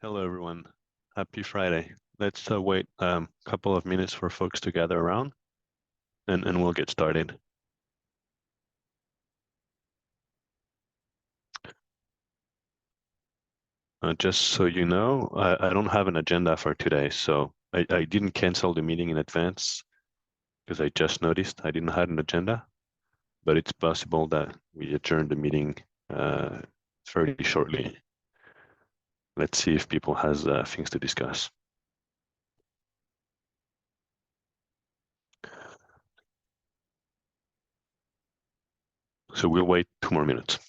Hello, everyone. Happy Friday. Let's wait a couple of minutes for folks to gather around, and we'll get started. Just so you know, I don't have an agenda for today, so I didn't cancel the meeting in advance because I just noticed I didn't have an agenda, but it's possible that we adjourn the meeting fairly shortly. Let's see if people has things to discuss. So we'll wait 2 more minutes.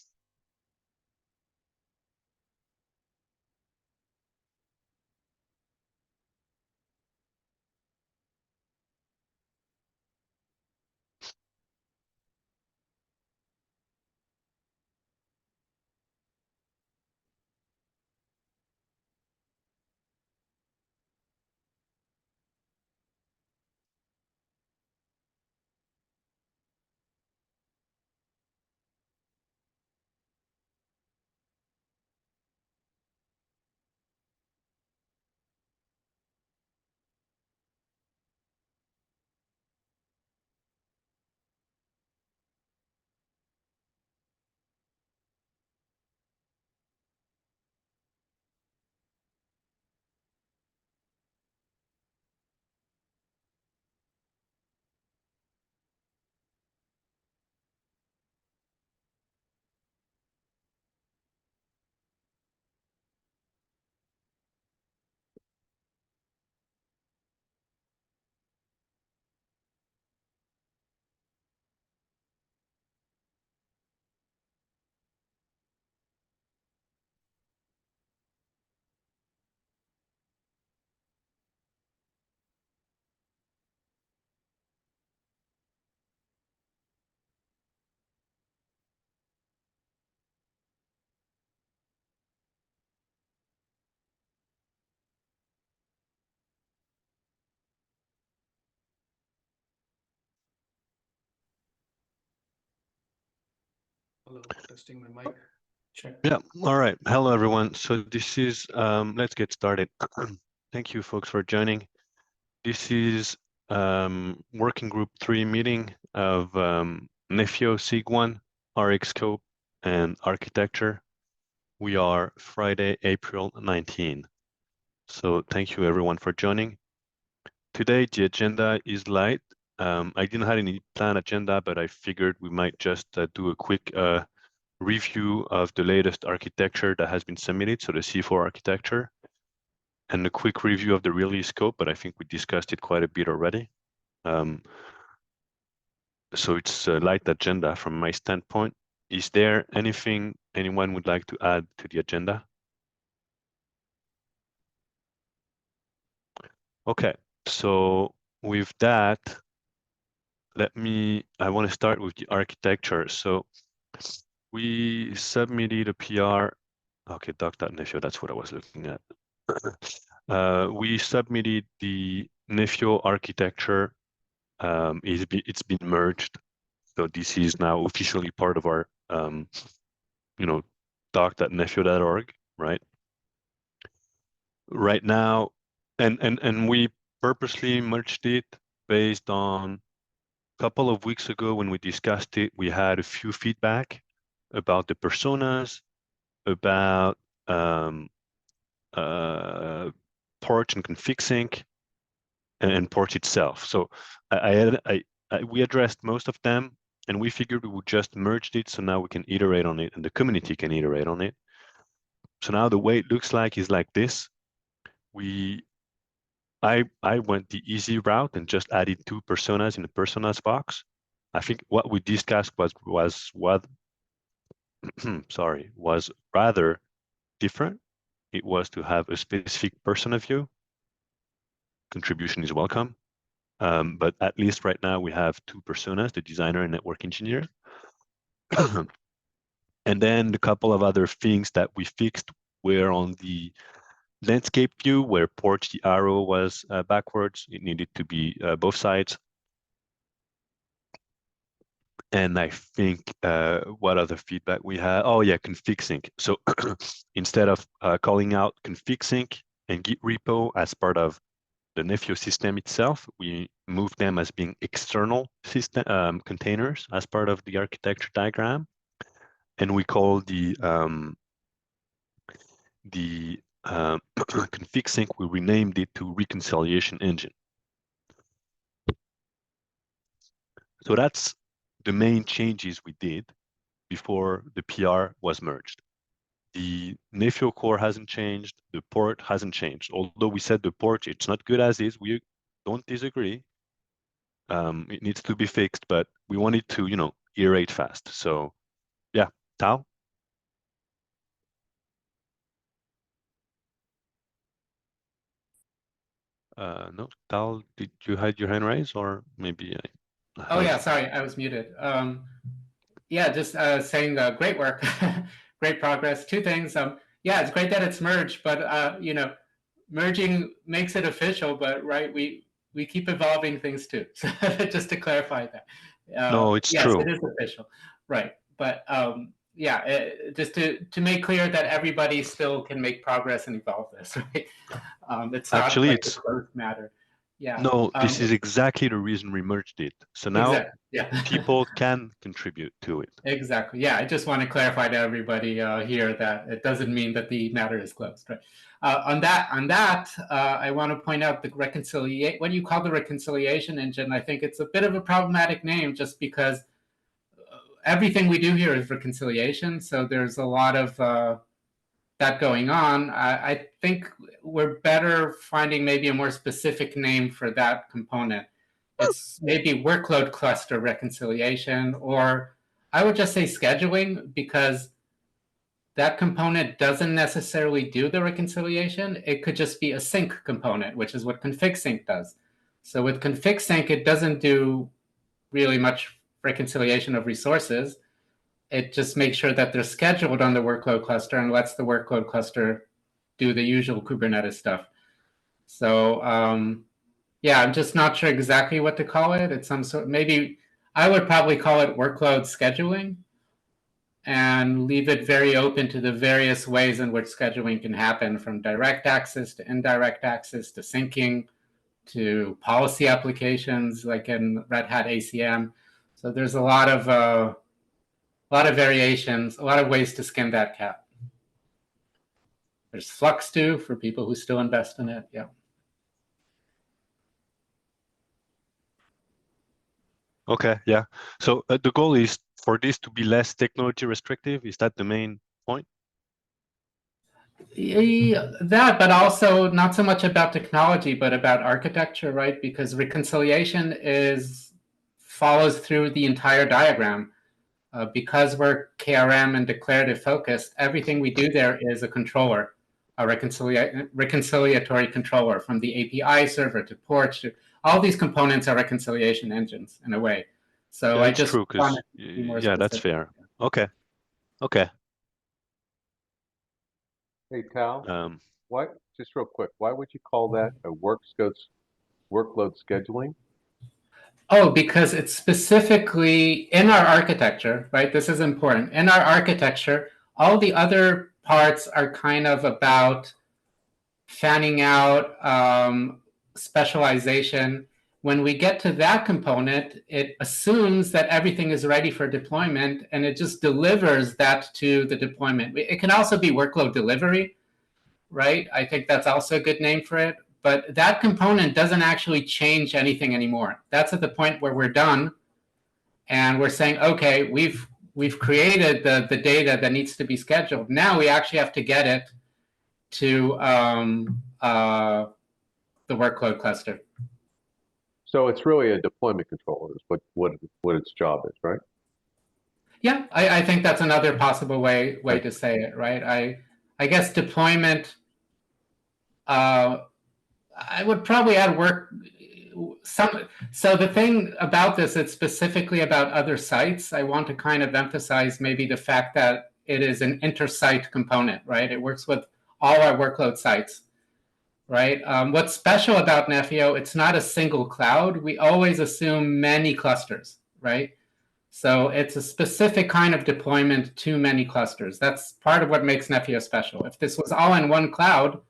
Hello, testing my mic. Check. Yeah, all right. Hello, everyone. So this is, let's get started. Thank you, folks, for joining. This is working group 3 meeting of Nefio SIG 1, RX scope, and architecture. We are Friday, April 19. So thank you, everyone, for joining. Today, the agenda is light. I didn't have any planned agenda, but I figured we might just do a quick review of the latest architecture that has been submitted, so the C4 architecture, and a quick review of the release scope, but I think we discussed it quite a bit already. So it's a light agenda from my standpoint. Is there anything anyone would like to add to the agenda? Okay, so with that, I want to start with the architecture. So we submitted a PR. Okay, doc.nefio, that's what I was looking at. We submitted the Nefio architecture. It's been merged. So this is now officially part of our, doc.nefio.org, right? Right now, and we purposely merged it based on a couple of weeks ago when we discussed it, we had a few feedback about the personas, about port and config sync, and port itself. So we addressed most of them, and we figured we would just merge it so now we can iterate on it and the community can iterate on it. So now the way it looks like is like this. I went the easy route and just added 2 personas in the personas box. I think what we discussed was what was rather different. It was to have a specific persona view. Contribution is welcome. But at least right now we have 2 personas, the designer and network engineer. And then the couple of other things that we fixed were on the landscape view where port the arrow was backwards. It needed to be both sides. And I think what other feedback we had? Oh yeah, config sync. So instead of calling out config sync and Git repo as part of the Nefio system itself, we moved them as being external system containers as part of the architecture diagram, and we call the config sync. We renamed it to reconciliation engine. So that's the main changes we did before the PR was merged. The Nefio core hasn't changed. The port hasn't changed. Although we said the port, it's not good as is. We don't disagree. It needs to be fixed, but we wanted to, iterate fast. So yeah, Tal? No, Tal, did you hide your hand raised or maybe I Oh have... yeah, sorry, I was muted. Yeah, just saying great work, great progress. Two things. Yeah, it's great that it's merged, but merging makes it official. But right, we keep evolving things too. So just to clarify that. No, it's Yes, true. it is official, right? But yeah, just to make clear that everybody still can make progress and evolve this, right? It's not Actually, like a it's closed matter. Yeah. no, this is exactly the reason we merged it. So now Exactly. Yeah. people can contribute to it. Exactly. Yeah, I just want to clarify to everybody here that it doesn't mean that the matter is closed. Right. On that, I want to point out the reconciliation. What you call the reconciliation engine? I think it's a bit of a problematic name, just because everything we do here is reconciliation. So there's a lot of that going on. I think we're better finding maybe a more specific name for that component. It's maybe workload cluster reconciliation, or I would just say scheduling, because that component doesn't necessarily do the reconciliation. It could just be a sync component, which is what config sync does. So with config sync, it doesn't do really much reconciliation of resources. It just makes sure that they're scheduled on the workload cluster and lets the workload cluster do the usual Kubernetes stuff. So yeah, I'm just not sure exactly what to call it. It's some sort, maybe I would probably call it workload scheduling, and leave it very open to the various ways in which scheduling can happen, from direct access to indirect access to syncing to policy applications like in Red Hat ACM. So there's a lot of variations, a lot of ways to skin that cat. There's Flux too for people who still invest in it. Yeah. Okay, yeah. So the goal is for this to be less technology restrictive. Is that the main point? That, but also not so much about technology, but about architecture, right? Because reconciliation follows through the entire diagram. Because we're KRM and declarative focused, everything we do there is a controller, a reconciliatory controller, from the API server to ports. All these components are reconciliation engines in a way. So Yeah, I it's just true because wanted to be more yeah, that's specific. fair. Okay, okay. Hey, Tal, Um, why, just real quick, why would you call that a workload scheduling? Oh, because it's specifically in our architecture, right? This is important. In our architecture, all the other parts are kind of about fanning out, specialization. When we get to that component, it assumes that everything is ready for deployment, and it just delivers that to the deployment. It can also be workload delivery, right? I think that's also a good name for it. But that component doesn't actually change anything anymore. That's at the point where we're done, and we're saying, okay, we've created the data that needs to be scheduled. Now we actually have to get it to the workload cluster. So it's really a deployment controller is what its job is, right? Yeah, I think that's another possible way to say it, right? I guess deployment. I would probably add work. So the thing about this, it's specifically about other sites. I want to kind of emphasize maybe the fact that it is an inter-site component, right? It works with all our workload sites, right? What's special about Nefio, it's not a single cloud. We always assume many clusters, right? So it's a specific kind of deployment to many clusters. That's part of what makes Nepio special. If this was all in one cloud,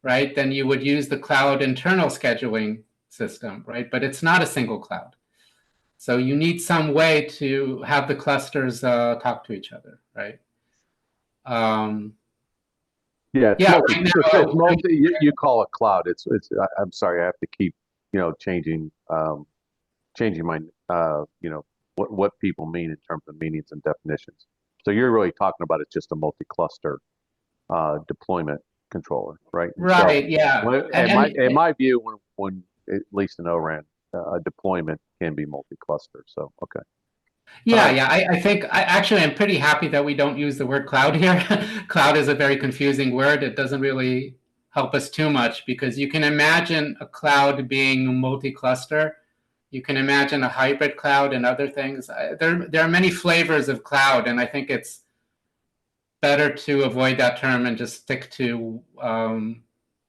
right, then you would use the cloud internal scheduling system, right? But it's not a single cloud. So you need some way to have the clusters talk to each other, right? Yeah, it's Yeah, multi. right It's now, multi. You call it cloud. I'm sorry, I have to keep changing changing my what people mean in terms of meanings and definitions. So you're really talking about it's just a multi-cluster deployment controller, right? And so, right, yeah. in my view, when at least in ORAN, a deployment can be multi-cluster. So okay. Yeah, right. yeah. I think I'm pretty happy that we don't use the word cloud here. Cloud is a very confusing word. It doesn't really help us too much because you can imagine a cloud being multi-cluster. You can imagine a hybrid cloud and other things. There are many flavors of cloud, and I think it's better to avoid that term and just stick to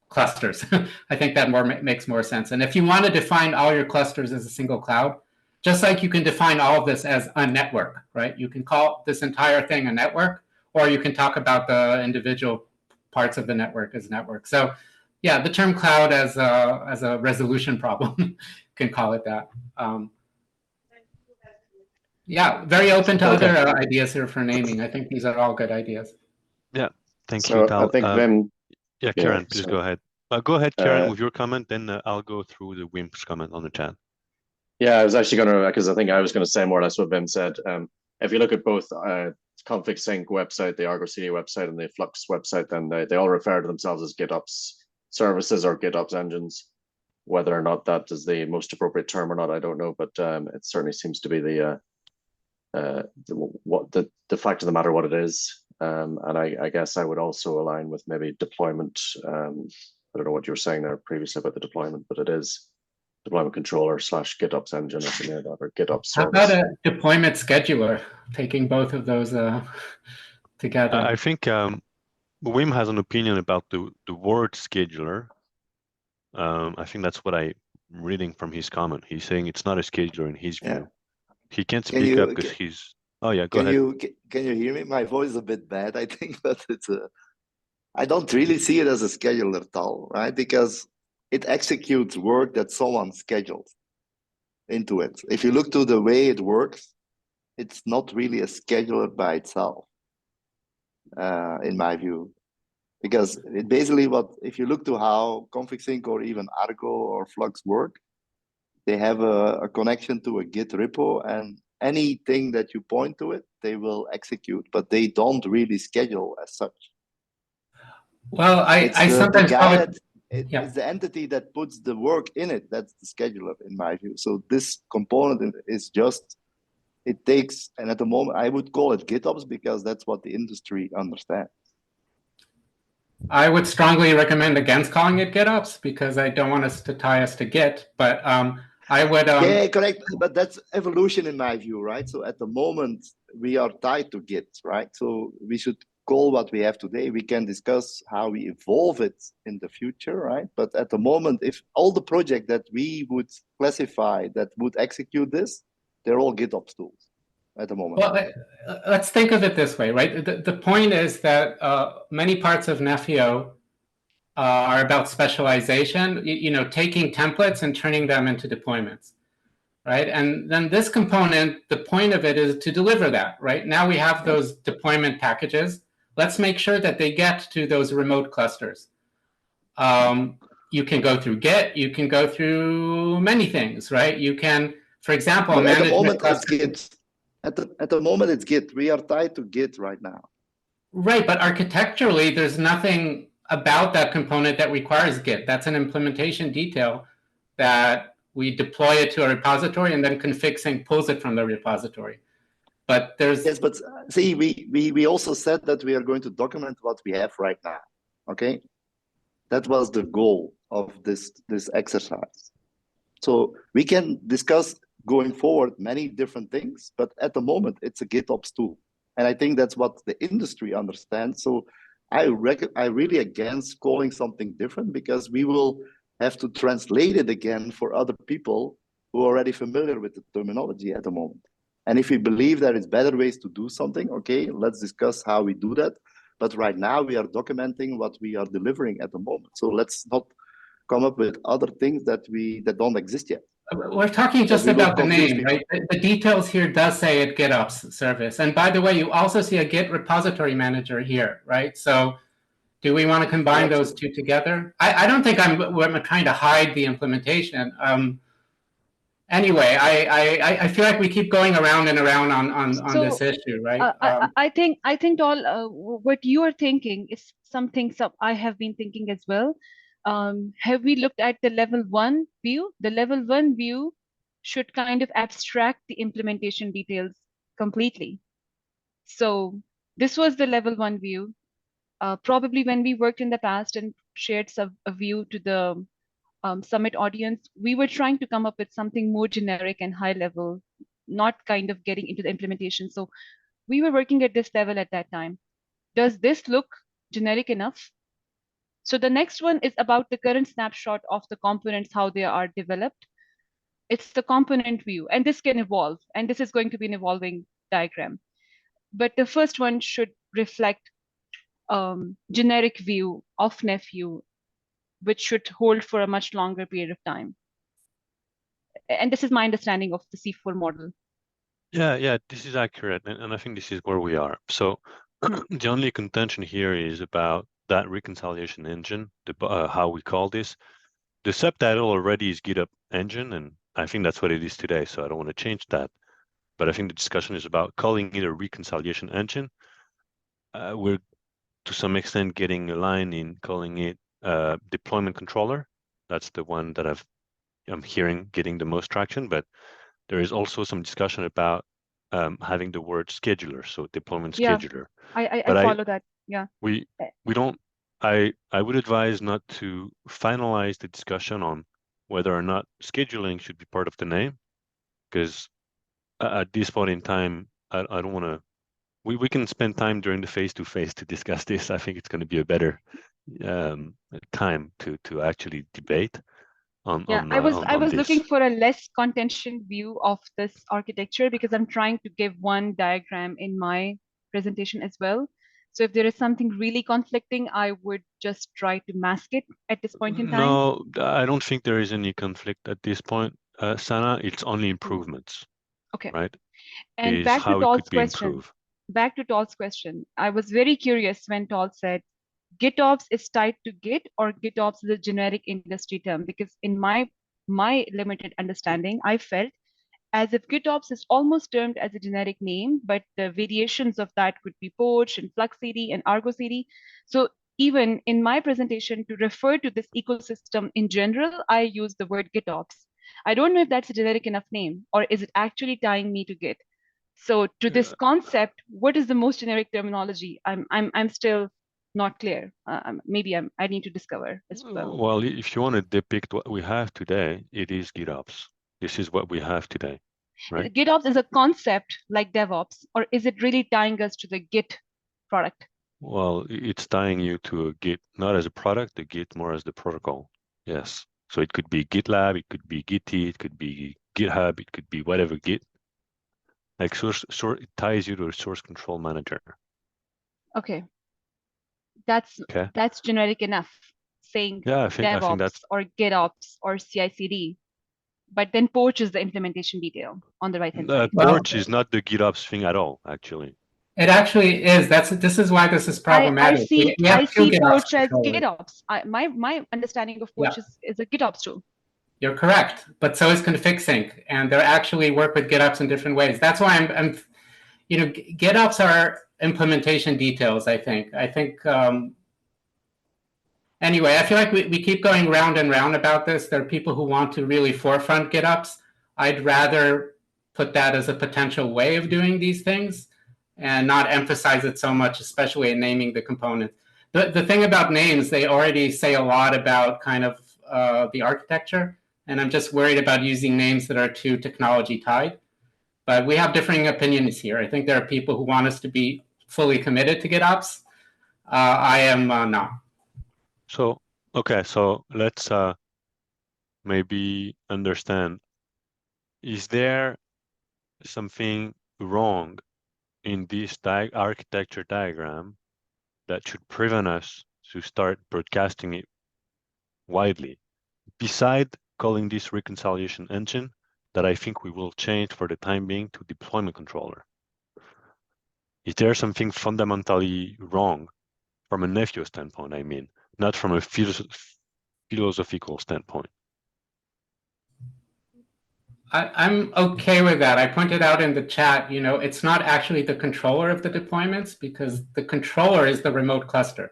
clusters. I think that makes more sense. And if you want to define all your clusters as a single cloud, just like you can define all of this as a network, right? You can call this entire thing a network, or you can talk about the individual parts of the network as network. So yeah, the term cloud as a resolution problem, can call it that. Yeah, very open to Okay. other ideas here for naming. I think these are all good ideas. Yeah, thank you, So I Tal. think Wim, Yeah, yeah, Karen, please so, go ahead. Go ahead, Karen, uh, with your comment, then I'll go through the Wim's comment on the chat. yeah, I was actually going to, because I think I was going to say more or less what Wim said. If you look at both config sync website, the Argo CD website, and the Flux website, then they all refer to themselves as GitOps services or GitOps engines. Whether or not that is the most appropriate term or not, I don't know, but it certainly seems to be the fact of the matter what it is. And I guess I would also align with maybe deployment. I don't know what you were saying there previously about the deployment, but it is deployment controller / GitOps engine or something like that, or GitOps How service. about a deployment scheduler, taking both of those together? I think Wim has an opinion about the word scheduler. I think that's what I'm reading from his comment. He's saying it's not a scheduler in his view. Yeah. He can't Can speak up you because he's. Oh yeah, go can ahead. can you hear me? My voice is a bit bad, I think, but I don't really see it as a scheduler at all, right? Because it executes work that someone scheduled into it. If you look to the way it works, it's not really a scheduler by itself, in my view. Because it basically if you look to how config sync or even Argo or Flux work, they have a connection to a Git repo, and anything that you point to it, they will execute, but they don't really schedule as such. Well, I sometimes call it. Yeah. It's the entity that puts the work in it. That's the scheduler, in my view. So this component is just, it takes, and at the moment, I would call it GitOps because that's what the industry understands. I would strongly recommend against calling it GitOps because I don't want us to tie us to Git, but I would. Yeah, correct. But that's evolution in my view, right? So at the moment, we are tied to Git, right? So we should call what we have today. We can discuss how we evolve it in the future, right? But at the moment, if all the projects that we would classify that would execute this, they're all GitOps tools at the moment. Well, let's think of it this way, right? The point is that many parts of Nepio are about specialization, taking templates and turning them into deployments, right? And then this component, the point of it is to deliver that, right? Now we have those deployment packages. Let's make sure that they get to those remote clusters. You can go through Git, you can go through many things, right? You can, for example, but at the moment, it's Git. At the moment, it's Git. We are tied to Git right now. Right, but architecturally, there's nothing about that component that requires Git. That's an implementation detail that we deploy it to a repository and then config sync pulls it from the repository. But there's... Yes, but see, we also said that we are going to document what we have right now, okay? That was the goal of this exercise. So we can discuss going forward many different things, but at the moment, it's a GitOps tool. And I think that's what the industry understands. So I really against calling something different because we will have to translate it again for other people who are already familiar with the terminology at the moment. And if we believe there is better ways to do something, okay, let's discuss how we do that. But right now we are documenting what we are delivering at the moment. So let's not come up with other things that don't exist yet. We're talking just about the name, right? The details here does say it GitOps service. And by the way, you also see a Git repository manager here, right? So do we want to combine those two together? I don't think I'm trying to hide the implementation. Anyway, I feel like we keep going around and around on this issue, right? I think all what you are thinking is something I have been thinking as well. Have we looked at the level 1 view? The level 1 view should kind of abstract the implementation details completely. So this was the level 1 view. Probably when we worked in the past and shared a view to the summit audience, we were trying to come up with something more generic and high level, not kind of getting into the implementation. So we were working at this level at that time. Does this look generic enough? So the next one is about the current snapshot of the components, how they are developed. It's the component view, and this can evolve, and this is going to be an evolving diagram. But the first one should reflect generic view of nephew, which should hold for a much longer period of time. And this is my understanding of the C4 model. Yeah, this is accurate, and I think this is where we are. So the only contention here is about that reconciliation engine, how we call this. The subtitle already is GitHub engine, and I think that's what it is today, so I don't want to change that. But I think the discussion is about calling it a reconciliation engine. We're, to some extent, getting a line in calling it deployment controller. That's the one that I'm hearing getting the most traction, but there is also some discussion about having the word scheduler, so deployment scheduler. I follow that. Yeah. We don't. I would advise not to finalize the discussion on whether or not scheduling should be part of the name, because at this point in time, I don't want to. We can spend time during the face-to-face to discuss this. I think it's going to be a better time to actually debate. I was looking for a less contention view of this architecture because I'm trying to give one diagram in my presentation as well. So if there is something really conflicting, I would just try to mask it at this point in time. No, I don't think there is any conflict at this point, Sana. It's only improvements. Okay. Right. And back to Tol's question. I was very curious when Tol said GitOps is tied to Git, or GitOps is a generic industry term, because in my limited understanding, I felt as if GitOps is almost termed as a generic name, but the variations of that could be Poach and Flux CD and Argo CD. So even in my presentation, to refer to this ecosystem in general, I use the word GitOps. I don't know if that's a generic enough name, or is it actually tying me to Git? So to this concept, what is the most generic terminology? I'm still not clear. Maybe I need to discover as well. Well, if you want to depict what we have today, it is GitOps. This is what we have today, right? GitOps is a concept like DevOps, or is it really tying us to the Git product? Well, it's tying you to a Git, not as a product, the Git more as the protocol. Yes. So it could be GitLab, it could be Git, it could be GitHub, it could be whatever Git. Like it ties you to a source control manager. Okay. That's generic enough, saying DevOps or GitOps or CI/CD. But then Poach is the implementation detail on the right-hand side. Poach is not the GitOps thing at all, actually. It actually is. This is why this is problematic. I see Poach as GitOps. My understanding of Poach is a GitOps tool. You're correct, but so is config sync, and they actually work with GitOps in different ways. That's why I'm GitOps are implementation details. I think. Anyway, I feel like we keep going round and round about this. There are people who want to really forefront GitOps. I'd rather put that as a potential way of doing these things and not emphasize it so much, especially in naming the component. The thing about names, they already say a lot about kind of the architecture, and I'm just worried about using names that are too technology tied. But we have differing opinions here. I think there are people who want us to be fully committed to GitOps. I am not. So, okay, so let's maybe understand. Is there something wrong in this architecture diagram that should prevent us to start broadcasting it widely, beside calling this reconciliation engine that I think we will change for the time being to deployment controller? Is there something fundamentally wrong from a Nephew standpoint, I mean, not from a philosophical standpoint? I'm okay with that. I pointed out in the chat, it's not actually the controller of the deployments because the controller is the remote cluster.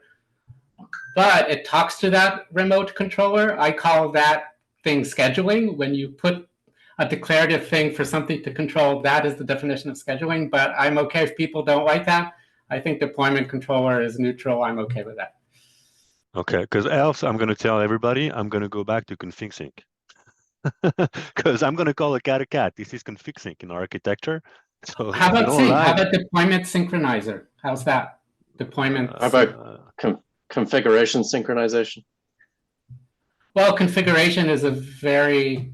But it talks to that remote controller. I call that thing scheduling. When you put a declarative thing for something to control, that is the definition of scheduling. But I'm okay if people don't like that. I think deployment controller is neutral. I'm okay with that. Okay, because else I'm going to tell everybody I'm going to go back to config sync. Because I'm going to call a cat a cat. This is config sync in architecture. So how if you about don't sync? like, How about deployment synchronizer? How's that? Deployment. How about configuration synchronization? Well, configuration is a very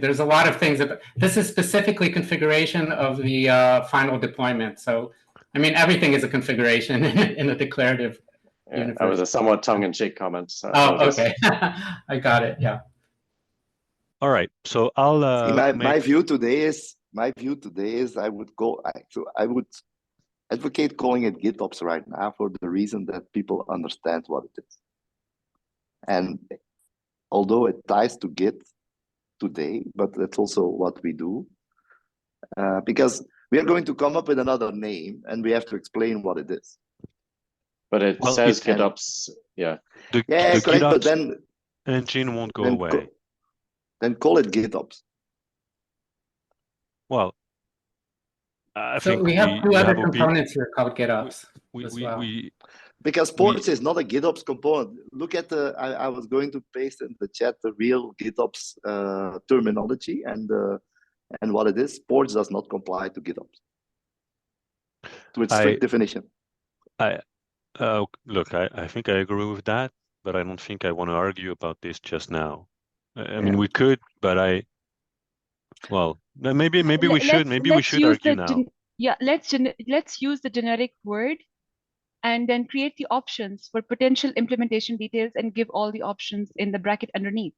there's a lot of things. This is specifically configuration of the final deployment. So, I mean, everything is a configuration in a declarative universe. That was a somewhat tongue-in-cheek comment. Oh, okay. I got it. Yeah. all right. So I'll See, my view today is I would advocate calling it GitOps right now for the reason that people understand what it is. And although it ties to Git today, but that's also what we do. Because we are going to come up with another name and we have to explain what it is. But it says GitOps, yeah. The correct, GitOps but then engine won't go away. Then call it GitOps. Well, I So think we have two other have components here called GitOps as well. Because ports is not a GitOps component. Look at I was going to paste in the chat the real GitOps terminology and what it is. Ports does not comply to GitOps, to its strict definition. Look, I think I agree with that, but I don't think I want to argue about this just now. I mean, we could, but maybe we should. Maybe we should argue now. Yeah, let's use the generic word and then create the options for potential implementation details and give all the options in the bracket underneath,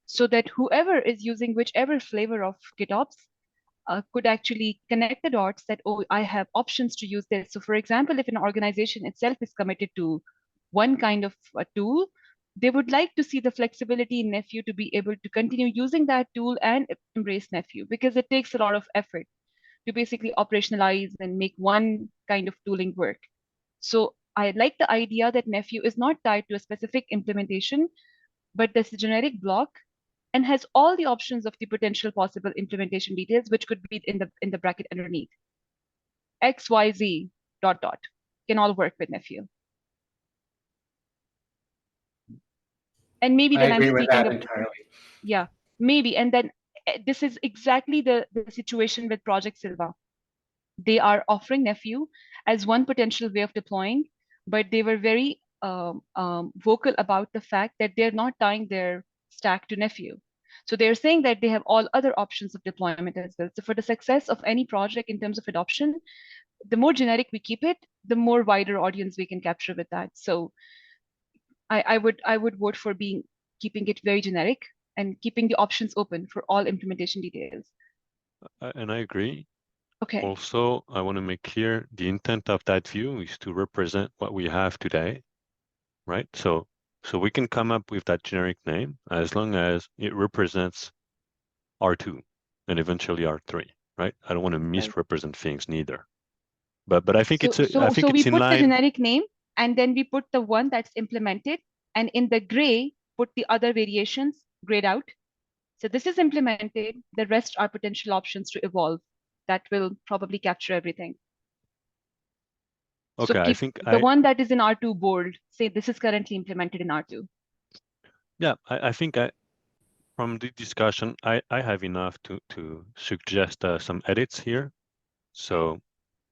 so that whoever is using whichever flavor of GitOps could actually connect the dots that, oh, I have options to use this. So for example, if an organization itself is committed to one kind of a tool, they would like to see the flexibility in Nephew to be able to continue using that tool and embrace Nephew, because it takes a lot of effort to basically operationalize and make one kind of tooling work. So I like the idea that Nephew is not tied to a specific implementation, but there's a generic block and has all the options of the potential possible implementation details, which could be in the bracket underneath. X, Y, Z, ... can all work with Nephew. And maybe then I'm speaking of entirely. Yeah, maybe. And then this is exactly the situation with Project Silva. They are offering Nephew as one potential way of deploying, but they were very vocal about the fact that they're not tying their stack to Nephew. So they're saying that they have all other options of deployment as well. So for the success of any project in terms of adoption, the more generic we keep it, the more wider audience we can capture with that. So I would vote for keeping it very generic and keeping the options open for all implementation details. And I agree. Okay. Also, I want to make clear the intent of that view is to represent what we have today, right? So we can come up with that generic name as long as it represents R2 and eventually R3, right? I don't want to misrepresent things neither. But I think it's in line. So we put the generic name and then we put the one that's implemented, and in the gray put the other variations grayed out. So this is implemented. The rest are potential options to evolve. That will probably capture everything. Okay, so I think the one that is in R2 bold, say this is currently implemented in R2. Yeah, I think from the discussion, I have enough to suggest some edits here. So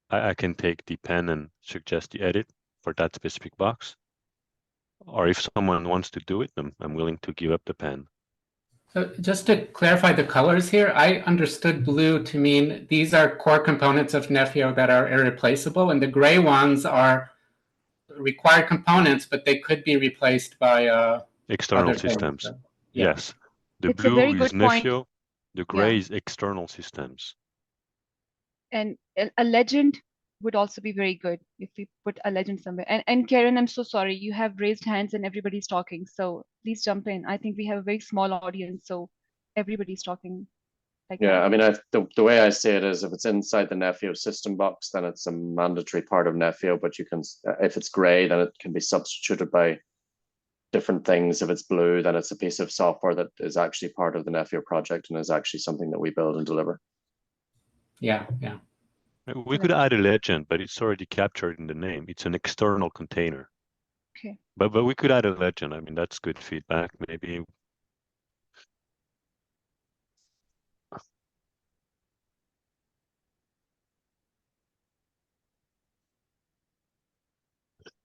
I can take the pen and suggest the edit for that specific box. Or if someone wants to do it, I'm willing to give up the pen. So just to clarify the colors here, I understood blue to mean these are core components of Nefio that are irreplaceable, and the gray ones are required components, but they could be replaced by External other things. systems. So, yeah. Yes. The It's a very blue is good point. Nefio, the gray is external systems. And a legend would also be very good if we put a legend somewhere. And Karen, I'm so sorry, you have raised hands and everybody's talking, so please jump in. I think we have a very small audience, so everybody's talking like Yeah, that. I mean, the way I see it is if it's inside the Nefio system box, then it's a mandatory part of Nefio, but you can, if it's gray, then it can be substituted by different things. If it's blue, then it's a piece of software that is actually part of the Nefio project and is actually something that we build and deliver. Yeah, yeah. We could add a legend, but it's already captured in the name. It's an external container. Okay. But we could add a legend. I mean, that's good feedback. Maybe.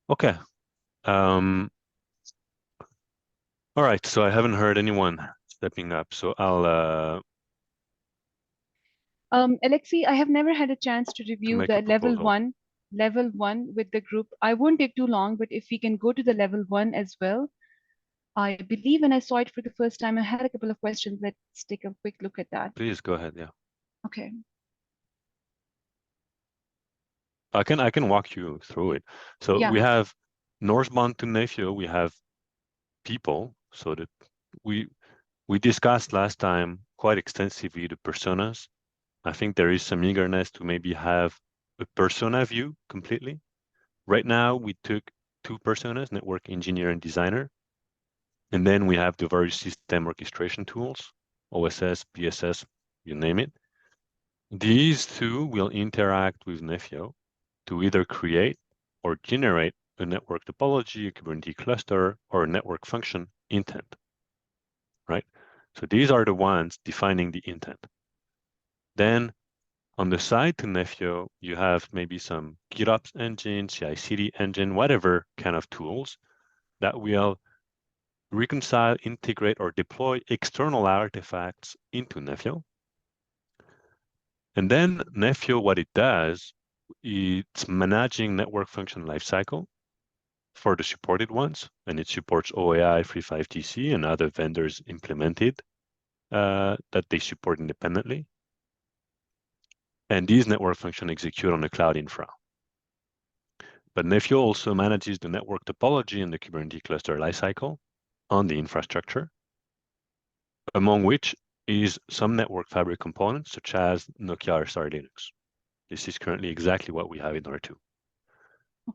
Okay. All right. So I haven't heard anyone stepping up. So I'll Alexi, I have never had a chance to review make the a proposal. level one with the group. I won't take too long, but if we can go to the level one as well. I believe when I saw it for the first time, I had a couple of questions. Let's take a quick look at that. Please go ahead. Yeah. Okay. I can walk you through it. So Yeah. we have northbound to Nefio, we have people. So that we discussed last time quite extensively the personas. I think there is some eagerness to maybe have a persona view completely. Right now, we took two personas, network engineer and designer. And then we have the various system orchestration tools, OSS, BSS, you name it. These two will interact with Nefio to either create or generate a network topology, a Kubernetes cluster, or a network function intent, right? So these are the ones defining the intent. Then on the side to Nefio, you have maybe some GitOps engine, CI/CD engine, whatever kind of tools that will reconcile, integrate, or deploy external artifacts into Nefio. And then Nefio, what it does, it's managing network function lifecycle for the supported ones, and it supports OAI, Free5TC, and other vendors implemented that they support independently. And these network functions execute on the cloud infra. But Nefio also manages the network topology and the Kubernetes cluster lifecycle on the infrastructure, among which is some network fabric components, such as Nokia RSR Linux. This is currently exactly what we have in R2. Okay.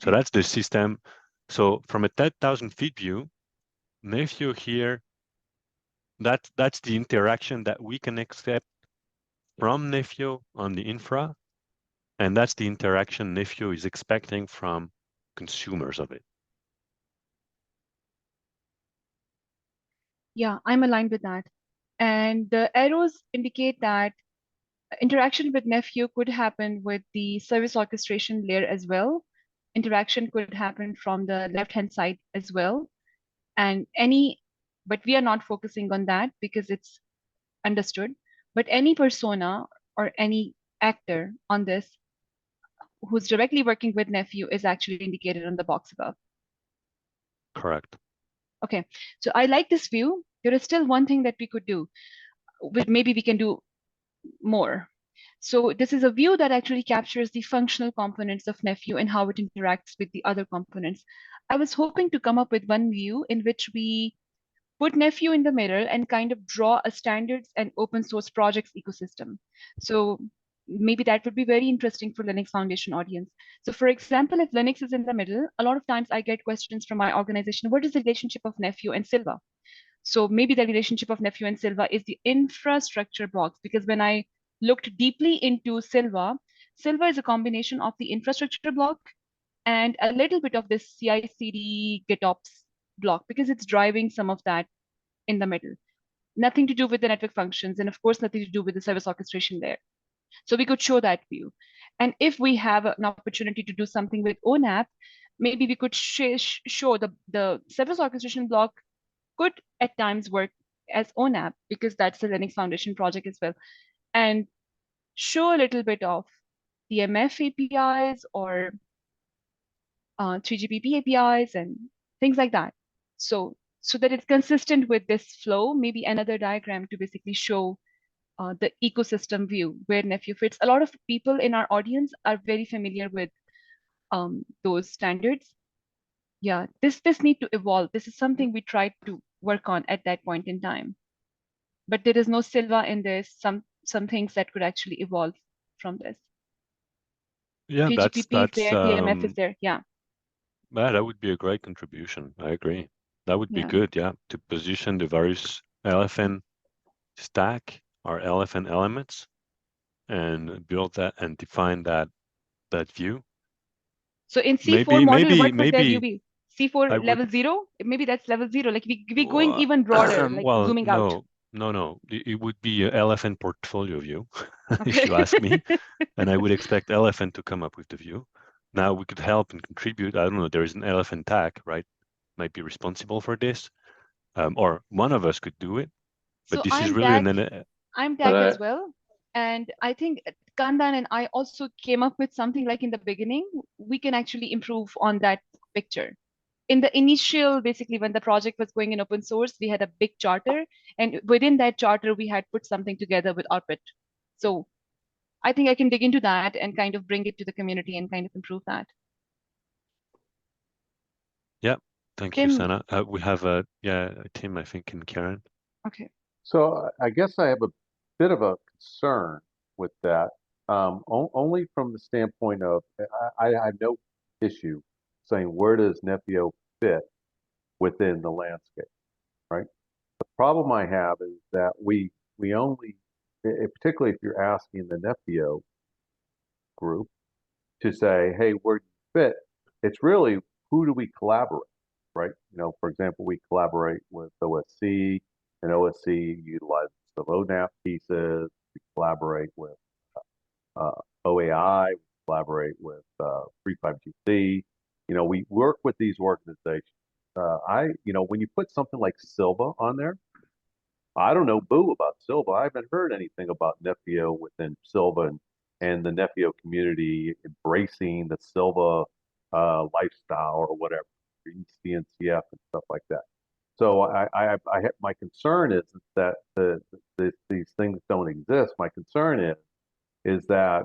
So that's the system. So from a 10,000 feet view, Nefio here, that's the interaction that we can accept from Nefio on the infra, and that's the interaction Nefio is expecting from consumers of it. Yeah, I'm aligned with that. And the arrows indicate that interaction with Nefio could happen with the service orchestration layer as well. Interaction could happen from the left-hand side as well. And but we are not focusing on that because it's understood. But any persona or any actor on this who's directly working with Nefio is actually indicated on the box above. Correct. Okay, so I like this view. There is still one thing that we could do. Maybe we can do more. So this is a view that actually captures the functional components of Nefio and how it interacts with the other components. I was hoping to come up with one view in which we put Nefio in the middle and kind of draw a standards and open source projects ecosystem. So maybe that would be very interesting for Linux Foundation audience. So for example, if Linux is in the middle, a lot of times I get questions from my organization, what is the relationship of Nefio and Silva? So maybe the relationship of Nefio and Silva is the infrastructure blocks, because when I looked deeply into Silva, Silva is a combination of the infrastructure block and a little bit of this CI/CD GitOps block, because it's driving some of that in the middle. Nothing to do with the network functions, and of course, nothing to do with the service orchestration there. So we could show that view. And if we have an opportunity to do something with ONAP, maybe we could show the service orchestration block could at times work as own app, because that's the Linux Foundation project as well, and show a little bit of DMF APIs or 3GPP APIs and things like that. So that it's consistent with this flow, maybe another diagram to basically show the ecosystem view where Nephew fits. A lot of people in our audience are very familiar with those standards. Yeah, this need to evolve. This is something we tried to work on at that point in time. But there is no Silva in this, some things that could actually evolve from this. Yeah, 3GPP is there, DMF is there. Yeah. that would be a great contribution. I agree. That would be Yeah. good, yeah, to position the various LFN stack or LFN elements and build that and define that view. So in C4 model, what would their view be? C4 I level would, 0? Maybe that's level 0. Like we going even broader, like well, zooming out. no. It would be a LFN portfolio view, if Okay. you ask me. And I would expect LFN to come up with the view. Now we could help and contribute. I don't know, there is an LFN tag, right? Might be responsible for this. Or one of us could do it. But So this is I'm really tagged, I'm tagged as well. And I think Kandan and I also came up with something like in the beginning, we can actually improve on that picture. In the initial, basically when the project was going in open source, we had a big charter, and within that charter, we had put something together with Arpit. So I think I can dig into that and kind of bring it to the community and kind of improve that. yeah, thank you, Tim. Sana. We have Tim, I think, and Karen. Okay. So I guess I have a bit of a concern with that, only from the standpoint of I have no issue saying where does Nepio fit within the landscape, right? The problem I have is that we only, particularly if you're asking the Nepio group to say, hey, where do you fit? It's really who do we collaborate, right? You know, for example, we collaborate with OSC, and OSC utilizes the ONAP pieces. We collaborate with OAI, we collaborate with 35GC. You know, we work with these organizations. When you put something like Silva on there, I don't know boo about Silva. I haven't heard anything about Nepio within Silva and the Nepio community embracing the Silva lifestyle or whatever, CNCF and stuff like that. So my concern is that these things don't exist. My concern is that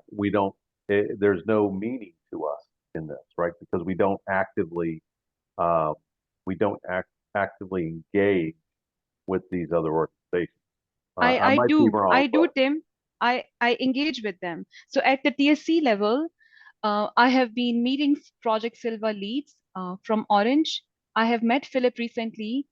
there's no meaning to us in this, right? Because we don't actively actively engage with these other organizations. I might be wrong. I do, Tim. I engage with them. So at the TSC level, I have been meeting Project Silva leads from Orange. I have met Philip recently.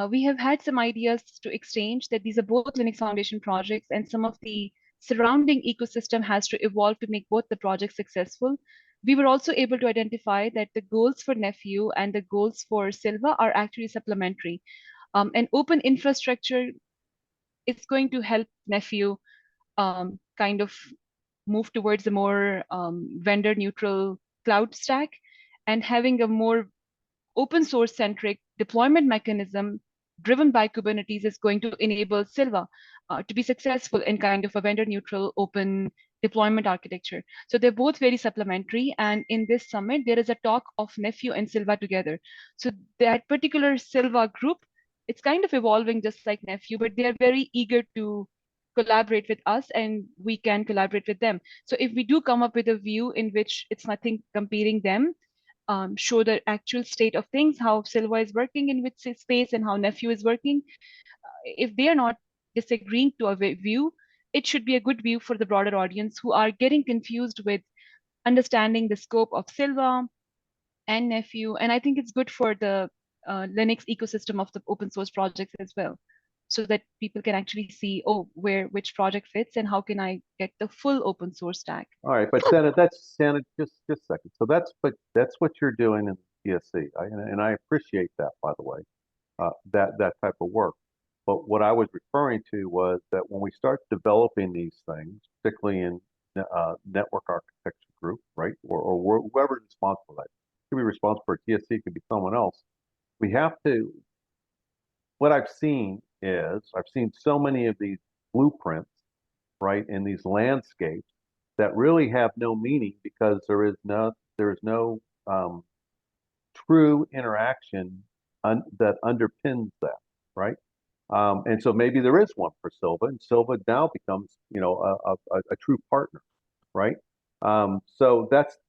We have had some ideas to exchange that these are both Linux Foundation projects, and some of the surrounding ecosystem has to evolve to make both the projects successful. We were also able to identify that the goals for Nephew and the goals for Silva are actually supplementary. An open infrastructure is going to help Nephew kind of move towards a more vendor neutral cloud stack, and having a more open source centric deployment mechanism driven by Kubernetes is going to enable Silva to be successful in kind of a vendor neutral open deployment architecture. So they're both very supplementary. And in this summit, there is a talk of Nephew and Silva together. So that particular Silva group, it's kind of evolving just like Nephew, but they're very eager to collaborate with us and we can collaborate with them. So if we do come up with a view in which it's nothing competing them, show the actual state of things, how Silva is working in which space and how Nephew is working. If they are not disagreeing to a view, it should be a good view for the broader audience who are getting confused with understanding the scope of Silva and Nephew. And I think it's good for the Linux ecosystem of the open source projects as well, so that people can actually see, oh, which project fits and how can I get the full open source stack. All right, but Santa, just a second. So that's what you're doing in TSC, and I appreciate that, by the way, that type of work. But what I was referring to was that when we start developing these things, particularly in network architecture group, right, or whoever's responsible for that, could be responsible for TSC, could be someone else. We have to. What I've seen is I've seen so many of these blueprints, right, in these landscapes that really have no meaning because there is no true interaction that underpins that, right? And so maybe there is one for Silva, and Silva now becomes, a true partner, right? So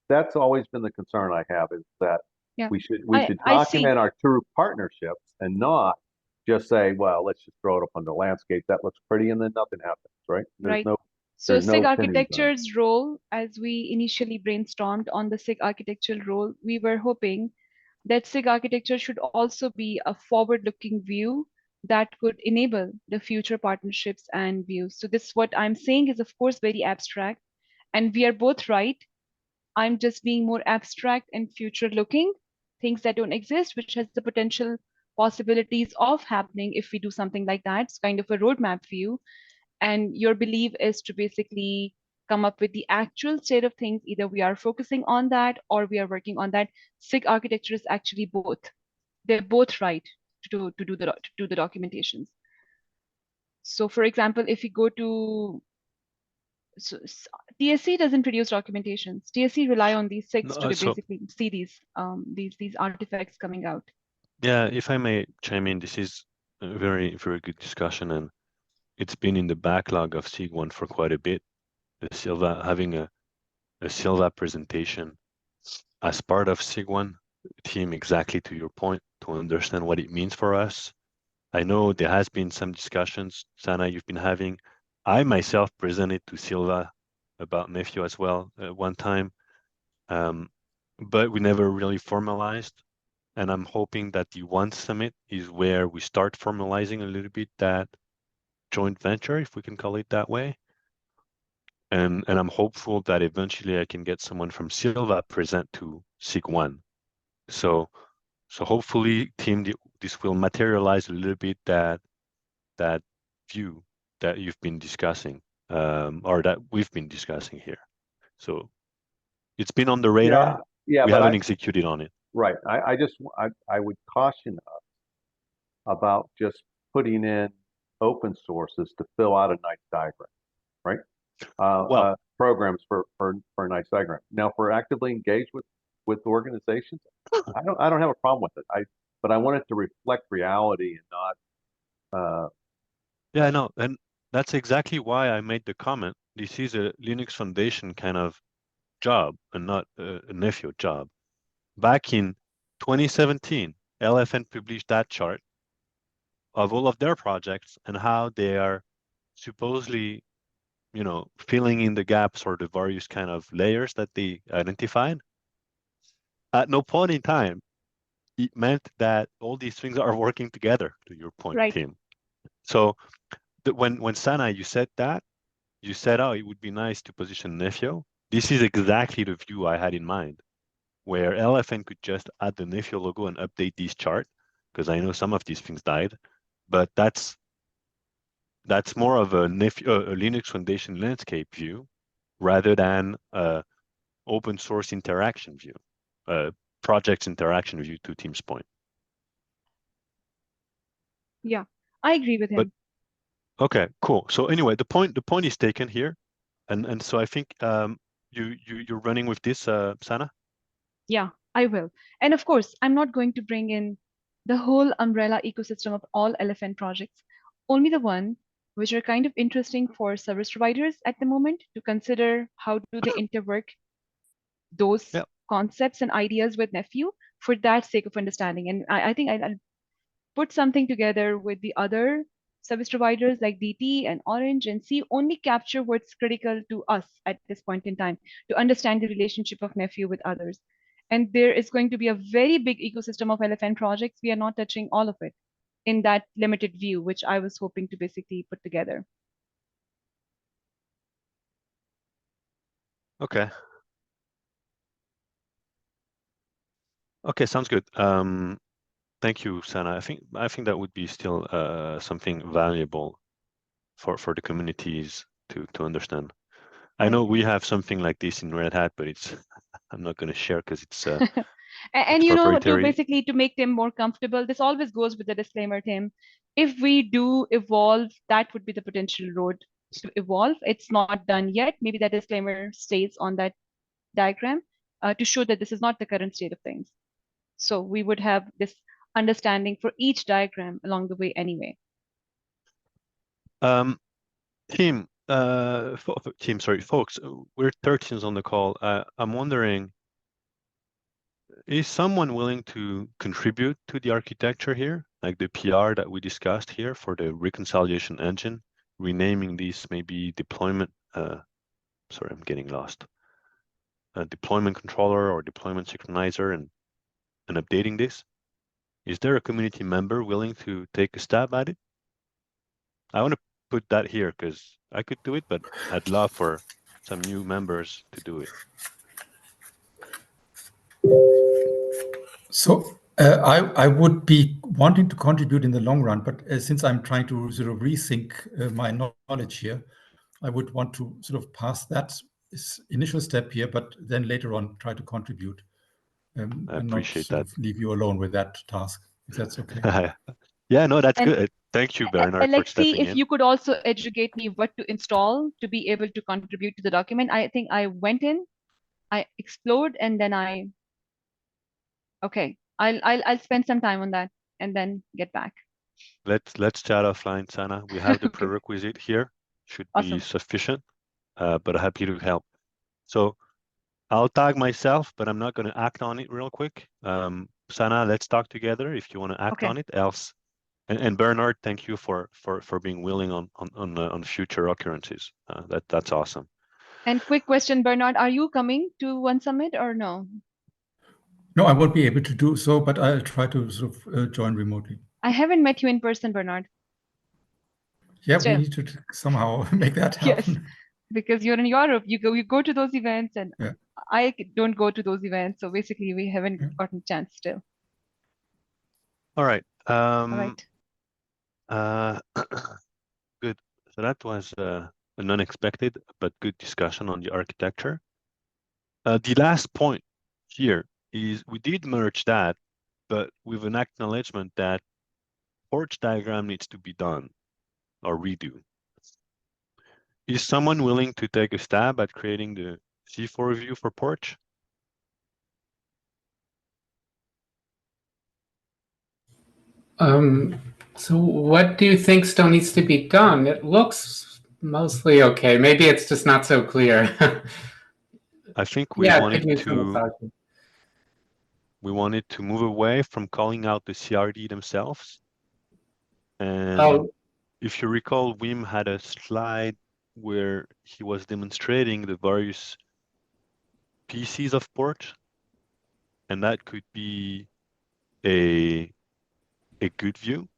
that's always been the concern I have is that Yeah. we should I see. document our true partnerships and not just say, well, let's just throw it up on the landscape. That looks pretty, and then nothing happens, right? Right. No So there's SIG no pennies on it. architecture's role, as we initially brainstormed on the SIG architectural role, we were hoping that SIG architecture should also be a forward-looking view that could enable the future partnerships and views. So this, what I'm saying is, of course, very abstract, and we are both right. I'm just being more abstract and future-looking, things that don't exist, which has the potential possibilities of happening if we do something like that. It's kind of a roadmap view. And your belief is to basically come up with the actual state of things. Either we are focusing on that or we are working on that. SIG architecture is actually both. They're both right to do the documentations. So for example, if you go to TSC doesn't produce documentations. TSC rely on these SIGs to basically see these artifacts coming out. Yeah, if I may chime in, this is a very, very good discussion, and it's been in the backlog of SIG1 for quite a bit. The Silva having a Silva presentation as part of SIG1 team, exactly to your point, to understand what it means for us. I know there has been some discussions, Sana, you've been having. I myself presented to Silva about Nephew as well one time, but we never really formalized. And I'm hoping that the One Summit is where we start formalizing a little bit that joint venture, if we can call it that way. And I'm hopeful that eventually I can get someone from Silva present to SIG1. So hopefully, team, this will materialize a little bit that view that you've been discussing, or that we've been discussing here. So it's been on the radar. Yeah, we haven't executed on it. Right. I would caution us about just putting in open sources to fill out a nice diagram, right? Programs for a nice diagram. Now, if we're actively engaged with organizations, I don't have a problem with it. But I want it to reflect reality and not. Yeah, I know, and that's exactly why I made the comment. This is a Linux Foundation kind of job and not a Nephew job. Back in 2017, LFN published that chart of all of their projects and how they are supposedly, filling in the gaps or the various kind of layers that they identified. At no point in time, it meant that all these things are working together, to your point, right. Tim. So when Sana, you said that, you said, oh, it would be nice to position Nephew. This is exactly the view I had in mind, where LFN could just add the Nephew logo and update this chart, because I know some of these things died, but that's more of a Linux Foundation landscape view rather than open source interaction view, projects interaction view, to Tim's point. Yeah, I agree with him. Okay, cool. So anyway, the point is taken here, and so I think you're running with this, Sana. Yeah, I will. And of course, I'm not going to bring in the whole umbrella ecosystem of all LFN projects, only the one which are kind of interesting for service providers at the moment to consider how do they interwork those concepts and ideas with Nephew for that sake of understanding. And I think I'll put something together with the other service providers like DT and Orange and see only capture what's critical to us at this point in time to understand the relationship of Nephew with others. And there is going to be a very big ecosystem of LFN projects. We are not touching all of it in that limited view, which I was hoping to basically put together. Okay. Okay, sounds good. Thank you, Sana. I think that would be still something valuable for the communities to understand. I know we have something like this in Red Hat, but it's I'm not going to share because it's And It's you know, to proprietary. basically to make Tim more comfortable, this always goes with the disclaimer, Tim. If we do evolve, that would be the potential road to evolve. It's not done yet. Maybe that disclaimer stays on that diagram to show that this is not the current state of things. So we would have this understanding for each diagram along the way anyway. Team, sorry, folks, we're 13s on the call. I'm wondering, is someone willing to contribute to the architecture here, like the PR that we discussed here for the reconciliation engine, renaming these maybe deployment, sorry, I'm getting lost, deployment controller or deployment synchronizer and updating this? Is there a community member willing to take a stab at it? I want to put that here because I could do it, but I'd love for some new members to do it. So I would be wanting to contribute in the long run, but since I'm trying to sort of rethink my knowledge here, I would want to sort of pass that initial step here, but then later on try to contribute I and not appreciate sort that. of leave you alone with that task, if that's okay. Yeah, no, that's And- good. Thank you, Bernard, for Alexi, stepping if in. you could also educate me what to install to be able to contribute to the document. I think I went in, I explored, and then okay, I'll spend some time on that and then get back. Let's chat offline, Sana. We have the Okay. prerequisite here. Should be Awesome. sufficient, but happy to help. So I'll tag myself, but I'm not going to act on it real quick. Sana, let's talk together if you want to act Okay. on it. Else, and Bernard, thank you for being willing on future occurrences. That's awesome. And quick question, Bernard, are you coming to One Summit or no? No, I won't be able to do so, but I'll try to sort of join remotely. I haven't met you in person, Bernard. Yeah, Still. we need to somehow make that happen. Yes, because you're in Europe, you go to those events, and Yeah. I don't go to those events. So basically, we haven't gotten a chance still. All right. All right. Good. So that was an unexpected but good discussion on the architecture. The last point here is we did merge that, but with an acknowledgement that porch diagram needs to be done or redo. Is someone willing to take a stab at creating the C4 view for porch? So what do you think still needs to be done? It looks mostly okay. Maybe it's just not so clear. I think we Yeah, wanted could use some to massaging. move away from calling out the CRD themselves. And Oh, if you recall, Wim had a slide where he was demonstrating the various pieces of porch, and that could be a good view.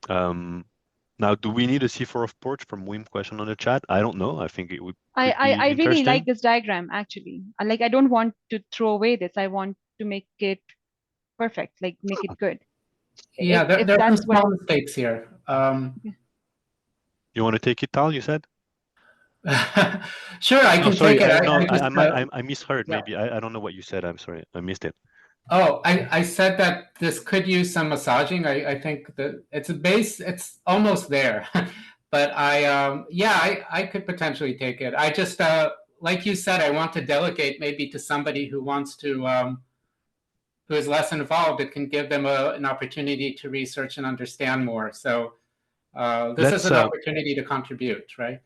Now, do we need a C4 of porch from Wim question on the chat? I don't know. I think it would. I really like this diagram actually. I don't want to throw away this. I want to make it perfect, like make it good. yeah, If there are some that's what small mistakes here. You want to take it, Tal? You said. Sure, I No, can sorry. take it. I misheard. yeah. Maybe I don't know what you said. I'm sorry. I missed it. Oh, I said that this could use some massaging. I think that it's a base. It's almost there, but I could potentially take it. I just like you said, I want to delegate maybe to somebody who wants to who is less involved. It can give them an opportunity to research and understand more. So this is an opportunity to contribute, right?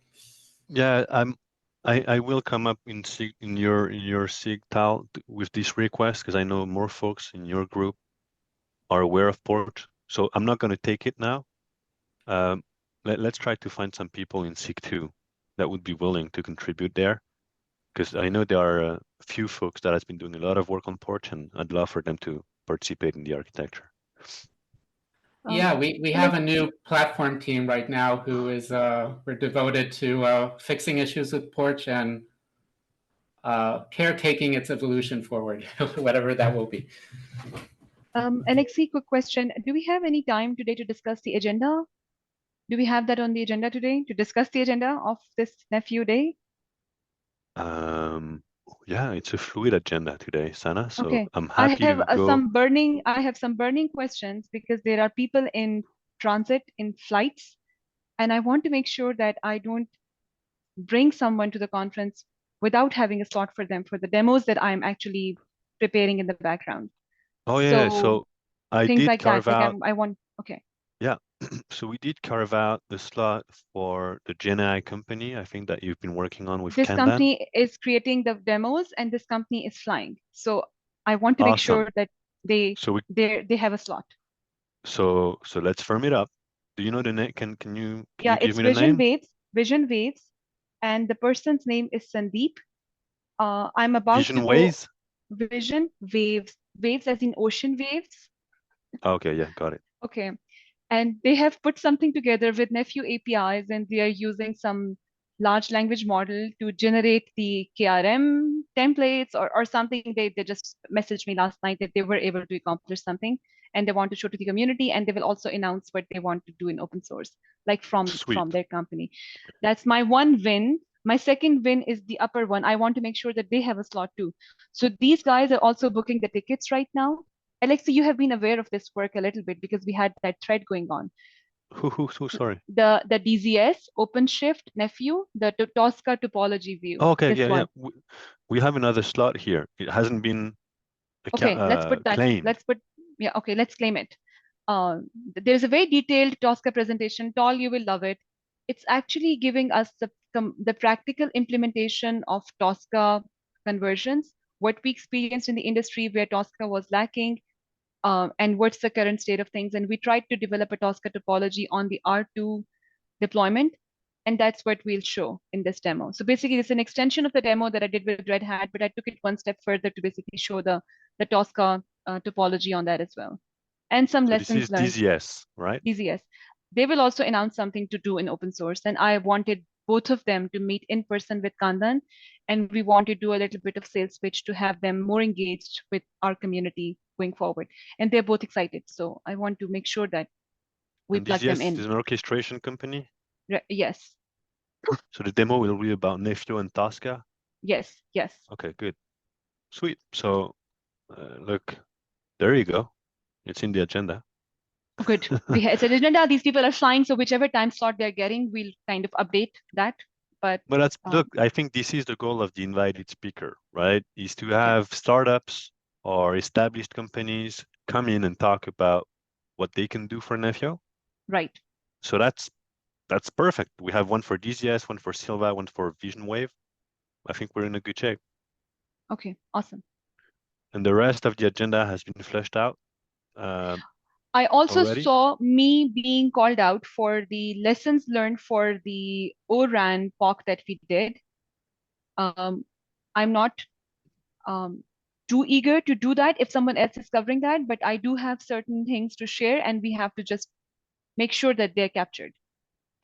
Yeah, I will come up in SIG, in your SIG, Tal, with this request because I know more folks in your group are aware of porch. So I'm not going to take it now. Let's try to find some people in SIG 2 that would be willing to contribute there, because I know there are a few folks that has been doing a lot of work on porch, and I'd love for them to participate in the architecture. Yeah, we have a new platform team right now who is we're devoted to fixing issues with porch and caretaking its evolution forward, whatever that will be. Alexi, quick question. Do we have any time today to discuss the agenda? Do we have that on the agenda today to discuss the agenda of this nephew day? Yeah, it's a fluid agenda today, Sana. So Okay. I'm I happy have to go. I have some burning questions because there are people in transit, in flights, and I want to make sure that I don't bring someone to the conference without having a slot for them for the demos that I'm actually preparing in the background. Oh yeah, So so I things did like that, carve like out. I want, okay. Yeah, so we did carve out the slot for the Gen AI company. I think that you've been working on with This Kanban. company is creating the demos and this company is flying. So I want to make Awesome. sure that they So they have a slot. so let's firm it up. Do you know the name? Can you Yeah, give it's me the name? Vision Waves, and the person's name is Sandeep. I'm about Vision to go Waves? Vision Waves, waves as in ocean waves. Okay, yeah, got it. Okay. And they have put something together with Nephew APIs, and they are using some large language model to generate the KRM templates or something. They just messaged me last night that they were able to accomplish something and they want to show to the community, and they will also announce what they want to do in open source, like Sweet. from their company. That's my one win. My second win is the upper one. I want to make sure that they have a slot too. So these guys are also booking the tickets right now. Alexi, you have been aware of this work a little bit because we had that thread going on. Who, sorry. The DZS, OpenShift, Nephew, the Tosca topology view. Okay, This yeah, one. yeah. We have another slot here. It hasn't been Okay, let's put that. claimed. Yeah, okay, let's claim it. There's a very detailed Tosca presentation. Tall, you will love it. It's actually giving us the practical implementation of Tosca conversions, what we experienced in the industry where Tosca was lacking, and what's the current state of things. And we tried to develop a Tosca topology on the R2 deployment, and that's what we'll show in this demo. So basically, it's an extension of the demo that I did with Red Hat, but I took it one step further to basically show the Tosca topology on that as well. And some So this lessons is learned. DZS, right? DZS. They will also announce something to do in open source, and I wanted both of them to meet in person with Kandan, and we want to do a little bit of sales pitch to have them more engaged with our community going forward. And they're both excited, so I want to make sure that we And plug them DZS in. is an orchestration company? Yes. So the demo will be about Nephew and Tosca? Yes. Okay, good. Sweet. So look, there you go. It's in the agenda. Good. It's an agenda. These people are flying, so whichever time slot they're getting, we'll kind of update that. But that's look, I think this is the goal of the invited speaker, right? Is to yeah. have startups or established companies come in and talk about what they can do for Nephew. Right. So that's perfect. We have one for DZS, one for Silva, one for Vision Wave. I think we're in a good shape. Okay, awesome. And the rest of the agenda has been fleshed out. I also already? saw me being called out for the lessons learned for the ORAN POC that we did. I'm not too eager to do that if someone else is covering that, but I do have certain things to share, and we have to just make sure that they're captured.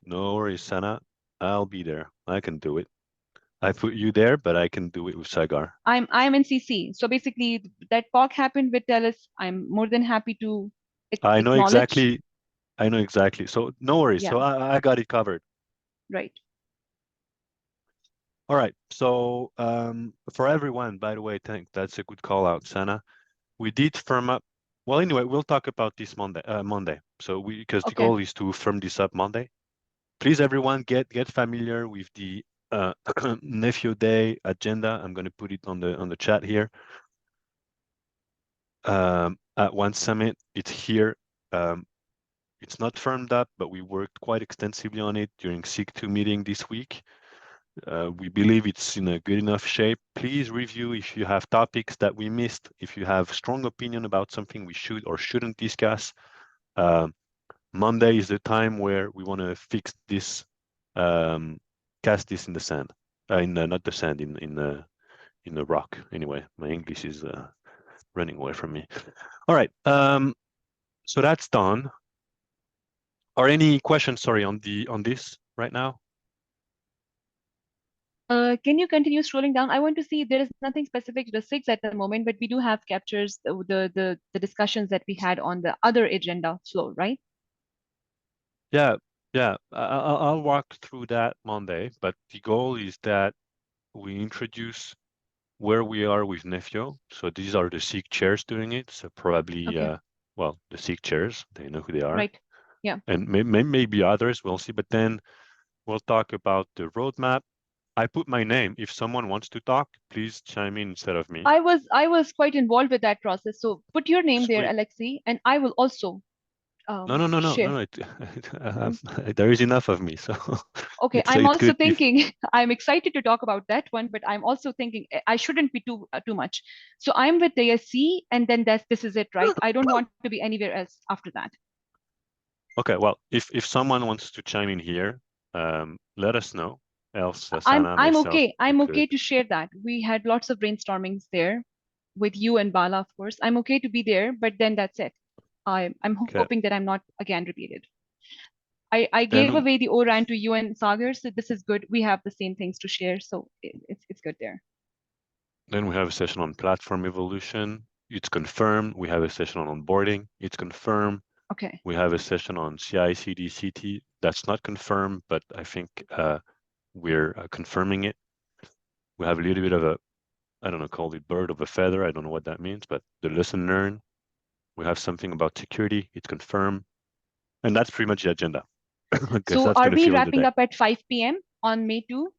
No worries, Sana. I'll be there. I can do it. I put you there, but I can do it with Sagar. I'm in CC. So basically, that POC happened with TELUS. I'm more than happy to I know acknowledge. exactly. So no worries. Yeah. So I got it covered. Right. All right. So for everyone, by the way, that's a good call out, Sana. We did firm up. Well, anyway, we'll talk about this Monday. So because the goal is to firm this up Monday. Please, everyone, get familiar with the Nephew Day agenda. I'm going to put it on the chat here. At One Summit, it's here. It's not firmed up, but we worked quite extensively on it during SIG2 meeting this week. We believe it's in a good enough shape. Please review if you have topics that we missed, if you have strong opinion about something we should or shouldn't discuss. Monday is the time where we want to fix this, cast this in the sand, not the sand, in the rock. Anyway, my English is running away from me. All right, so that's done. Are any questions, sorry, on this right now? Can you continue scrolling down? I want to see, there is nothing specific to the SIGs at the moment, but we do have captures the discussions that we had on the other agenda flow, right? Yeah. I'll walk through that Monday, but the goal is that we introduce where we are with Nefio. So these are the SIG chairs doing it. So probably, Okay. well, the SIG chairs, they know who they are. Right. Yeah. And maybe others, we'll see. But then we'll talk about the roadmap. I put my name. If someone wants to talk, please chime in instead of me. I was quite involved with that process. So put your name there, Sweet. Alexei, and I will also share. There is enough of me, so Okay, it's I'm also good if thinking I'm excited to talk about that one, but I'm also thinking I shouldn't be too much. So I'm with DSC, and then this is it, right? I don't want to be anywhere else after that. okay. Well, if someone wants to chime in here, let us know. Else, I'm Sana, myself, okay. we I'm could. okay to share that. We had lots of brainstormings there with you and Bala, of course. I'm okay to be there, but then that's it. I'm Okay. hoping that I'm not again repeated. I gave Then away the ORAN to you and Sagar, so this is good. We have the same things to share, so it's good there. Then we have a session on platform evolution. It's confirmed. We have a session on onboarding. It's confirmed. Okay. We have a session on CI/CD, CT. That's not confirmed, but I think we're confirming it. We have a little bit of a, I don't know, call it bird of a feather. I don't know what that means, but the lesson learned. We have something about security. It's confirmed. And that's pretty much the agenda. So are we wrapping up at 5 p.m. on May 2?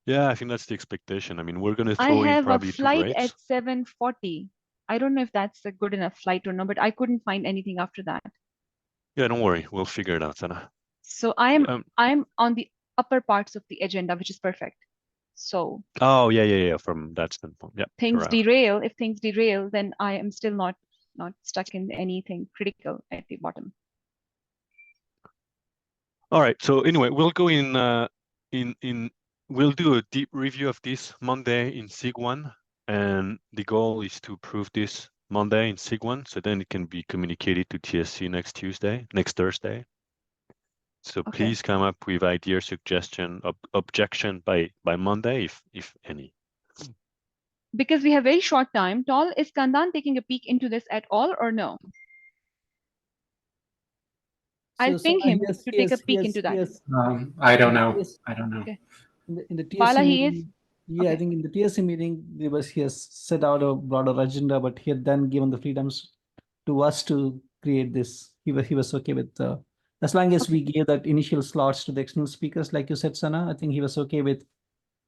Yeah, I think that's the expectation. I mean, we're going to I throw in have a probably 2 flight breaks. at 7:40. I don't know if that's a good enough flight or not, but I couldn't find anything after that. Yeah, don't worry. We'll figure it out, Sana. So I'm on the upper parts of the agenda, which is perfect. So Oh, yeah. From that standpoint. Yeah. things Right. derail. If things derail, then I am still not stuck in anything critical at the bottom. All right. So anyway, we'll go we'll do a deep review of this Monday in SIG1, and the goal is to prove this Monday in SIG1, so then it can be communicated to TSC next Thursday. So Okay. please come up with idea, suggestion, objection by Monday, if any. Because we have very short time, Tall, is Kandan taking a peek into this at all or no? I'll ping him to take a peek into that. I don't know. Yes. I don't know. Okay. In the TSC Bala, he meeting, is? yeah, I Okay. think in the TSC meeting, he has set out a broader agenda, but he had then given the freedoms to us to create this. He was okay with as long as we gave that initial slots to the external speakers, like you said, Sana. I think he was okay with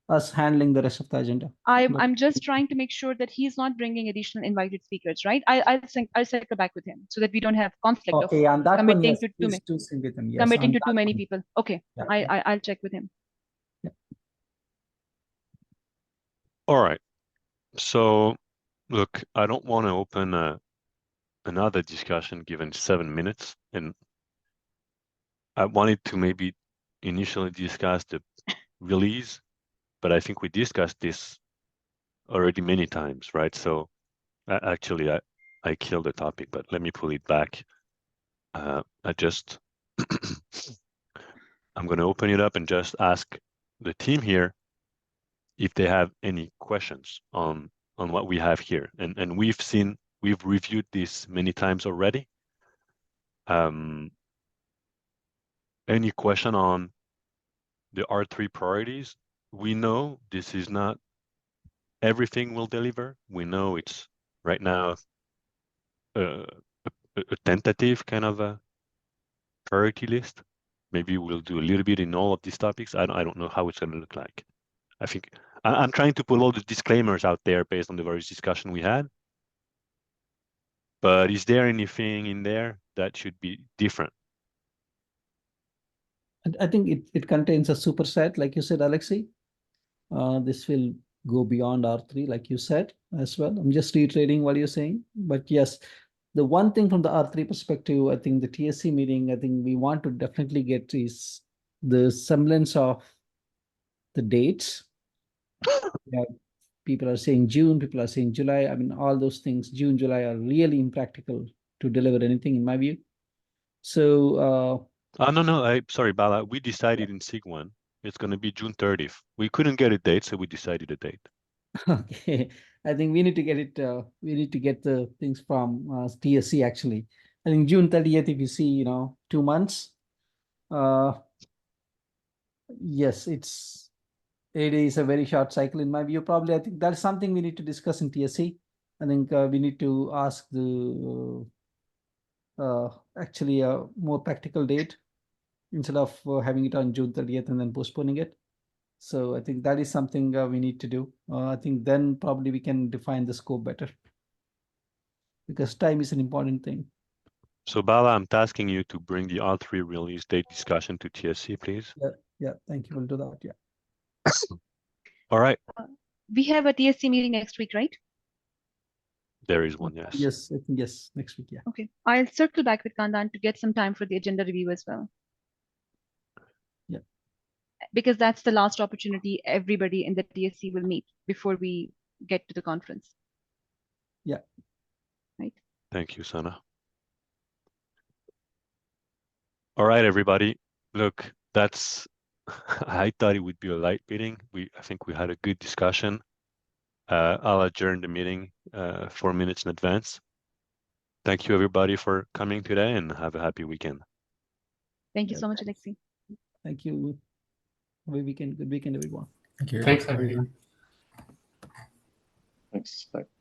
us handling the rest of the agenda. I'm just trying to make sure that he's not bringing additional invited speakers, right? I'll circle back with him so that we don't have conflict Okay, of on that one, committing yes, to please do sync with him. Yes, committing on to too that many one. people. Okay, Yeah. I'll check with him. All right. So look, I don't want to open another discussion given 7 minutes, and I wanted to maybe initially discuss the release, but I think we discussed this already many times, right? So actually, I killed the topic, but let me pull it back. I'm going to open it up and just ask the team here if they have any questions on what we have here. And we've reviewed this many times already. Any question on the R3 priorities? We know this is not everything we'll deliver. We know it's right now a tentative kind of a priority list. Maybe we'll do a little bit in all of these topics. I don't know how it's going to look like. I think I'm trying to put all the disclaimers out there based on the various discussion we had. But is there anything in there that should be different? I think it contains a superset, like you said, Alexei. This will go beyond R3, like you said as well. I'm just reiterating what you're saying. But yes, the one thing from the R3 perspective, I think the TSC meeting, I think we want to definitely get is the semblance of the dates. Yeah, people are saying June, people are saying July. I mean, all those things, June, July, are really impractical to deliver anything, in my view. So no, sorry, Bala. We decided in SIG1 it's going to be June 30th. We couldn't get a date, so we decided a date. okay, I think we need to get it. We need to get the things from TSC actually. I think June 30th, if you see, 2 months. Yes, it's 8 is a very short cycle in my view. Probably, I think that's something we need to discuss in TSC. I think we need to ask the actually a more practical date instead of having it on June 30th and then postponing it. So I think that is something we need to do. I think then probably we can define the scope better, because time is an important thing. So Bala, I'm tasking you to bring the R3 release date discussion to TSC, please. Yeah, thank you. We'll do that. Yeah. All right. We have a TSC meeting next week, right? There is one, yes. Yes, I think yes, next week. Yeah. Okay. I'll circle back with Kandan to get some time for the agenda review as well. Yeah. Because that's the last opportunity everybody in the TSC will meet before we get to the conference. Yeah. Right. Thank you, Sana. All right, everybody. Look, that's I thought it would be a light meeting. I think we had a good discussion. I'll adjourn the meeting 4 minutes in advance. Thank you, everybody, for coming today, and have a happy weekend. Thank you so much, Alexei. Thank you. Good weekend, everyone. Thank you. Thanks, everyone. Thanks. Bye.